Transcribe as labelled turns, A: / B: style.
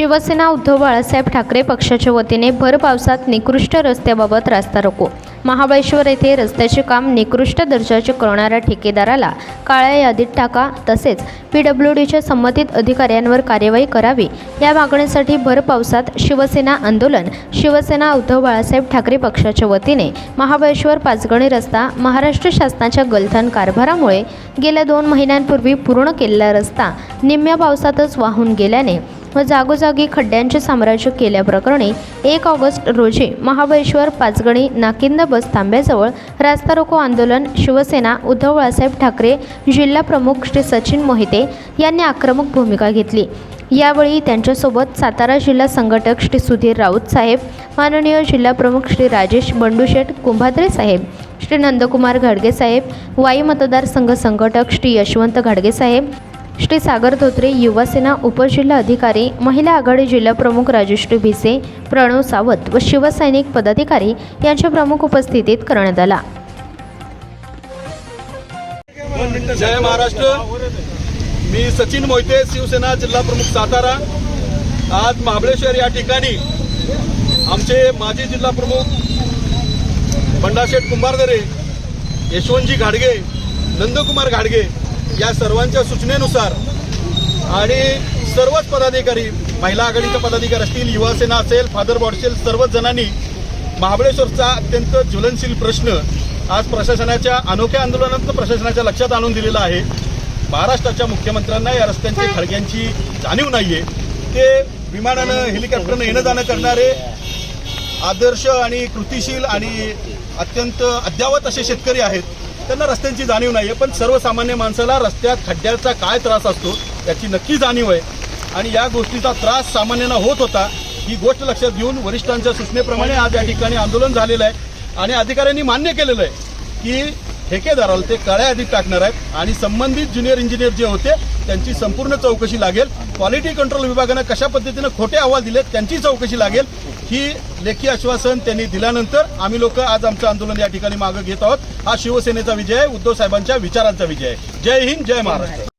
A: शिवसेना उद्धव बाळासाहेब ठाकरे पक्षाच्या वतीने भर पावसात निकृष्ट रस्त्याबाबत रास्ता रोको। महाबळेश्वर येथे रस्त्याचे काम निकृष्ट दर्जाचे करणाऱ्या ठेकेदाराला काळ्या यादीत टाका, तसेच PWDच्या संबंधित अधिकाऱ्यांवर कार्यवाही करावी या मागणीसाठी भर पावसात शिवसेना आंदोलन। शिवसेना उद्धव बाळासाहेब ठाकरे पक्षाच्या वतीने महाबळेश्वर पाचगणी रस्ता महाराष्ट्र शासनाच्या गलथान कारभारामुळे गेल्या 2 महिन्यांपूर्वी पूर्ण केलेला रस्ता निम्म्या पावसातच वाहून गेल्याने व जागोजागी खड्ड्यांचे साम्राज्य केल्याप्रकरणी 1 ऑगस्ट रोजी महाबळेश्वर पाचगणी नाकिंद बस थांब्याजवळ रास्ता रोको आंदोलन शिवसेना उद्धव बाळासाहेब ठाकरे जिल्हा प्रमुख श्री सचिन मोहिते यांनी आक्रमक भूमिका घेतली। यावेळी त्यांच्यासोबत सातारा जिल्हा संघटक श्री सुधीर राऊत साहेब, माननीय जिल्हा प्रमुख श्री राजेश बंडूशेठ कुंभाद्रे साहेब, श्री नंदकुमार घाडगे साहेब, वाई मतदारसंघ संघटक श्री यशवंत घाडगे साहेब, श्री सागर धोत्रे, युवासेना उपजिल्हा अधिकारी, महिला आघाडी जिल्हा प्रमुख राजश्री भिसे, प्रणव सावत व शिवसैनिक पदाधिकारी यांच्या प्रमुख उपस्थितीत करण्यात आला।
B: जय महाराष्ट्र। मी सचिन मोहिते, शिवसेना जिल्हा प्रमुख सातारा। आज महाबळेश्वर या ठिकाणी आमचे माजी जिल्हा प्रमुख बंडाशेठ कुंभारदरे, यशवंतजी घाडगे, नंदकुमार घाडगे या सर्वांच्या सूचनेनुसार आणि सर्वच पदाधिकारी, महिला आघाडीचे पदाधिकारी असतील, युवासेना असेल, फादर बॉर्ड असेल, सर्वच जणांनी महाबळेश्वरचा अत्यंत ज्वलनशील प्रश्न आज प्रशासनाच्या अनोख्या आंदोलनातून प्रशासनाच्या लक्षात आणून दिलेला आहे। महाराष्ट्राच्या मुख्यमंत्र्यांना या रस्त्यांची खडक्यांची जाणीव नाहीये। ते विमानानं हेलिकॉप्टरनं येणं जाणं करणारे आदर्श आणि कृतिशील आणि अत्यंत अद्यावत असे शेतकरी आहेत, त्यांना रस्त्यांची जाणीव नाहीये। पण सर्वसामान्य माणसाला रस्त्यात खड्ड्याचा काय त्रास असतो याची नक्की जाणीव आहे आणि या गोष्टीचा त्रास सामान्यांना होत होता। ही गोष्ट लक्षात घेऊन वरिष्ठांच्या सूचनेप्रमाणे आज या ठिकाणी आंदोलन झालेलं आहे आणि अधिकाऱ्यांनी मान्य केलेलं आहे की ठेकेदाराला ते काळ्या यादीत टाकणार आहेत आणि संबंधित ज्युनियर इंजिनियर जे होते त्यांची संपूर्ण चौकशी लागेल। क्वालिटी कंट्रोल विभागानं कशा पद्धतीनं खोटे अहवाल दिलेत त्यांची चौकशी लागेल। ही लेखी आश्वासन त्यांनी दिल्यानंतर आम्ही लोक आज आमचं आंदोलन या ठिकाणी मागे घेत आहोत। हा शिवसेनेचा विजय आहे, उद्धव साहेबांच्या विचारांचा विजय आहे। जय हिंद, जय महाराष्ट्र।